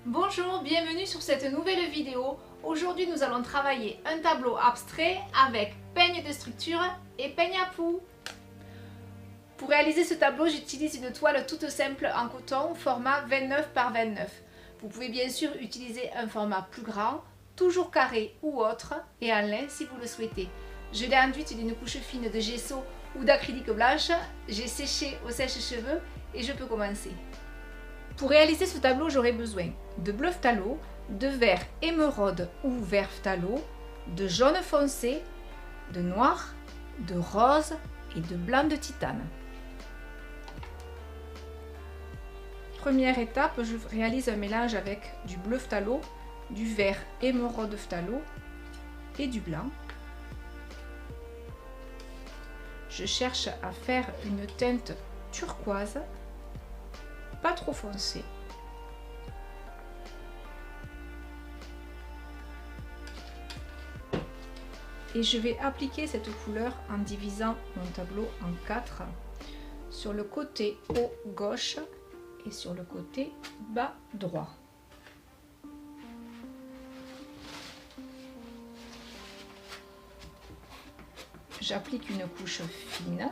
Bonjour, bienvenue sur cette nouvelle vidéo. Aujourd'hui nous allons travailler un tableau abstrait avec peigne de structure et peigne à poux. Pour réaliser ce tableau, j'utilise une toile toute simple en coton format 29 par 29. Vous pouvez bien sûr utiliser un format plus grand, toujours carré ou autre, et en lin si vous le souhaitez. Je l'ai enduite d'une couche fine de gesso ou d'acrylique blanche. J'ai séché au sèche-cheveux et je peux commencer. Pour réaliser ce tableau, j'aurai besoin de bleu phthalo, de vert émeraude ou vert phthalo, de jaune foncé, de noir, de rose et de blanc de titane. Première étape, je réalise un mélange avec du bleu phthalo, du vert émeraude phthalo et du blanc. Je cherche à faire une teinte turquoise, pas trop foncée. Et je vais appliquer cette couleur en divisant mon tableau en 4 sur le côté haut gauche et sur le côté bas droit. J'applique une couche fine,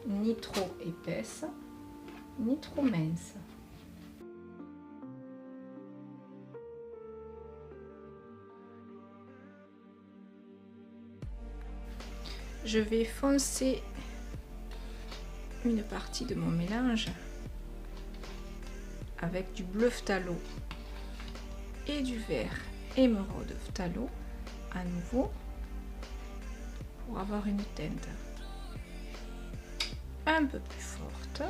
ni trop épaisse, ni trop mince. Je vais foncer une partie de mon mélange avec du bleu phthalo et du vert émeraude phthalo à nouveau pour avoir une teinte un peu plus forte.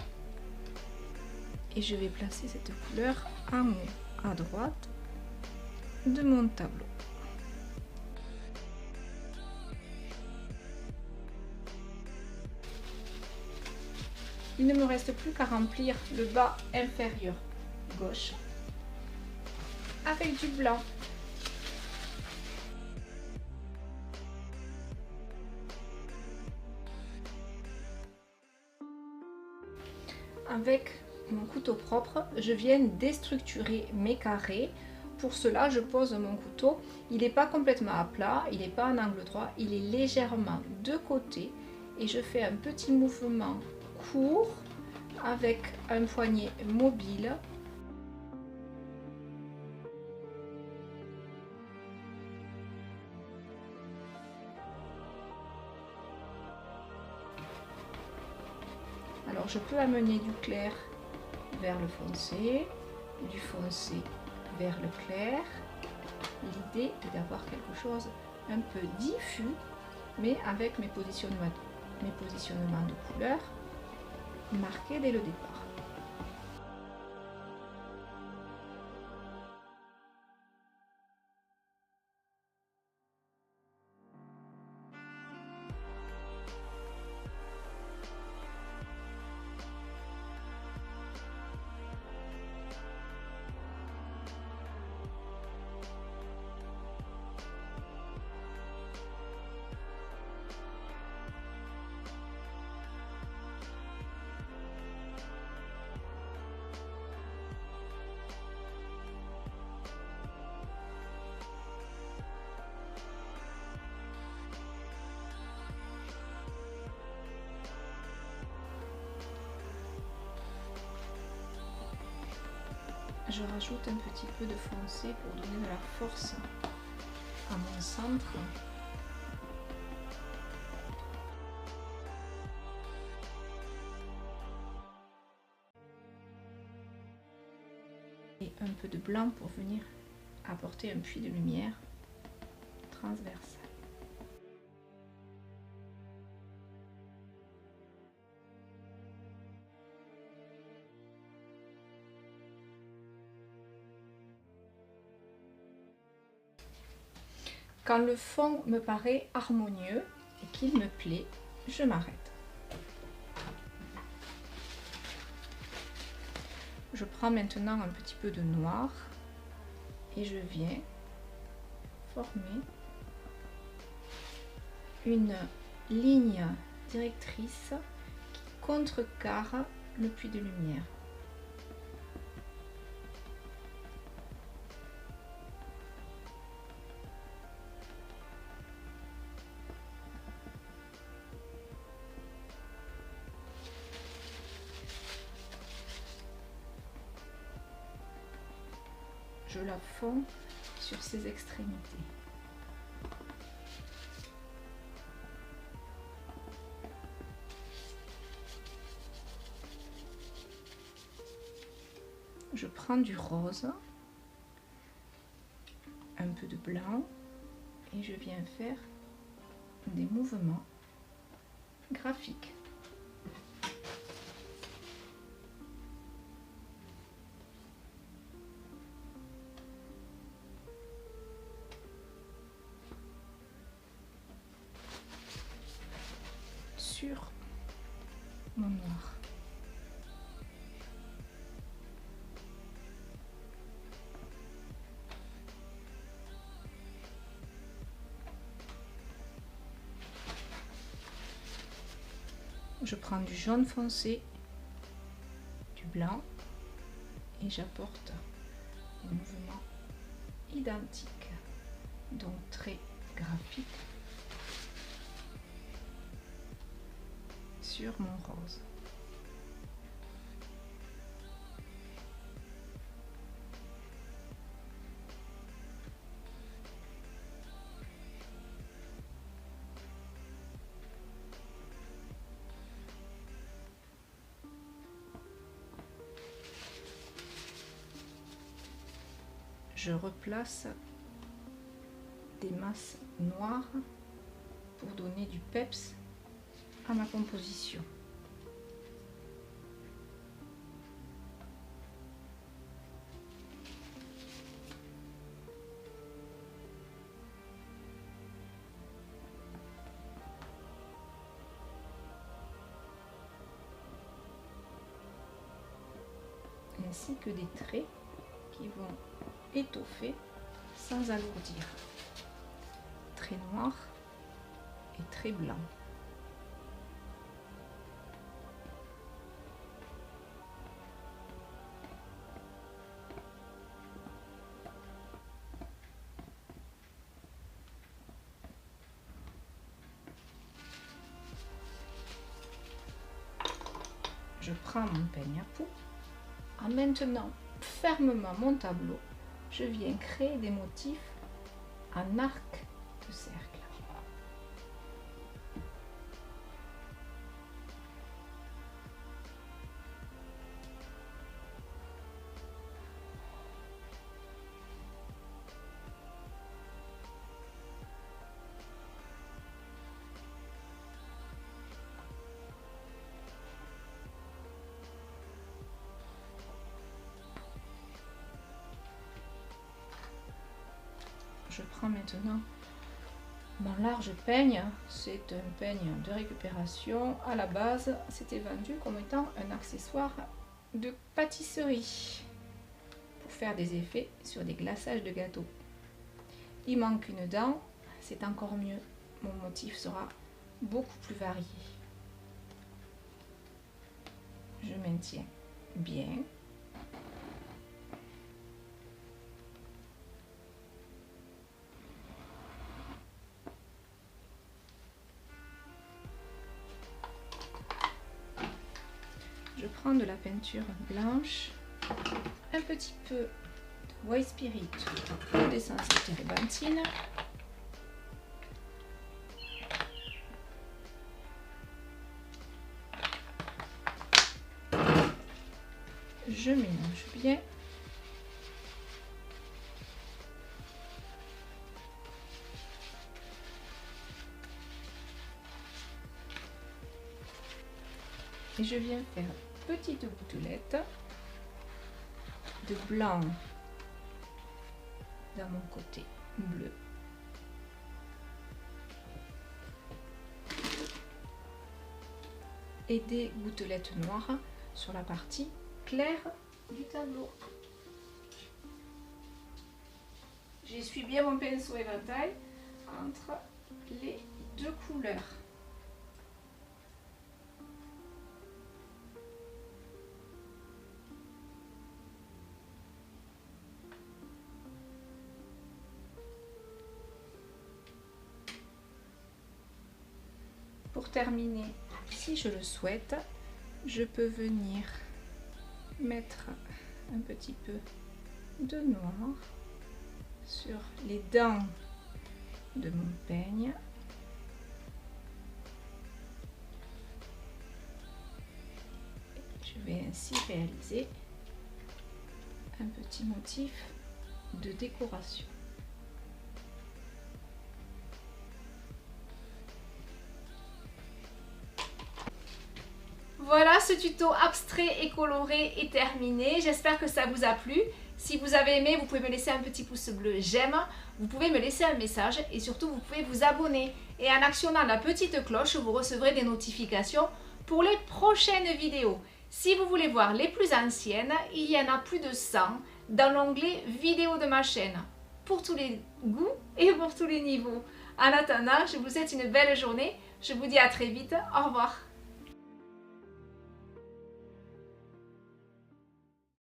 Et je vais placer cette couleur en haut à droite de mon tableau. Il ne me reste plus qu'à remplir le bas inférieur gauche avec du blanc. Avec mon couteau propre, je viens déstructurer mes carrés. Pour cela, je pose mon couteau. Il n'est pas complètement à plat, il n'est pas en angle droit, il est légèrement de côté et je fais un petit mouvement court avec un poignet mobile. Alors je peux amener du clair vers le foncé, du foncé vers le clair. L'idée est d'avoir quelque chose un peu diffus, mais avec mes positionnements de couleurs marqués dès le départ. Je rajoute un petit peu de foncé pour donner de la force à mon centre. Et un peu de blanc pour venir apporter un puits de lumière transversal. Quand le fond me paraît harmonieux et qu'il me plaît, je m'arrête. Je prends maintenant un petit peu de noir et je viens former une ligne directrice qui contrecarre le puits de lumière. je la fonds sur ses extrémités. Je prends du rose, un peu de blanc et je viens faire des mouvements graphiques. Sur mon noir. Je prends du jaune foncé, du blanc et j'apporte des mouvements identiques, donc très graphiques, sur mon rose. Je replace des masses noires pour donner du peps à ma composition. Ainsi que des traits qui vont étoffer sans alourdir. Très noir et très blanc. Je prends mon peigne à poux. En maintenant fermement mon tableau, je viens créer des motifs en arc de cercle. Je prends maintenant mon large peigne. C'est un peigne de récupération. À la base, c'était vendu comme étant un accessoire de pâtisserie pour faire des effets sur des glaçages de gâteaux. Il manque une dent, c'est encore mieux. Mon motif sera beaucoup plus varié. Je maintiens bien. Je prends de la peinture blanche, un petit peu de white spirit ou d'essence de térébenthine. Je mélange bien. Et je viens faire petite gouttelette de blanc dans mon côté bleu. Et des gouttelettes noires sur la partie claire du tableau. J'essuie bien mon pinceau éventail entre les deux couleurs. Pour terminer, si je le souhaite, je peux venir mettre un petit peu de noir sur les dents de mon peigne. Je vais ainsi réaliser un petit motif de décoration. Voilà, ce tuto abstrait et coloré est terminé. J'espère que ça vous a plu. Si vous avez aimé, vous pouvez me laisser un petit pouce bleu j'aime. Vous pouvez me laisser un message et surtout vous pouvez vous abonner. Et en actionnant la petite cloche, vous recevrez des notifications pour les prochaines vidéos. Si vous voulez voir les plus anciennes, il y en a plus de 100 dans l'onglet vidéo de ma chaîne. Pour tous les goûts et pour tous les niveaux. En attendant, je vous souhaite une belle journée. Je vous dis à très vite. Au revoir.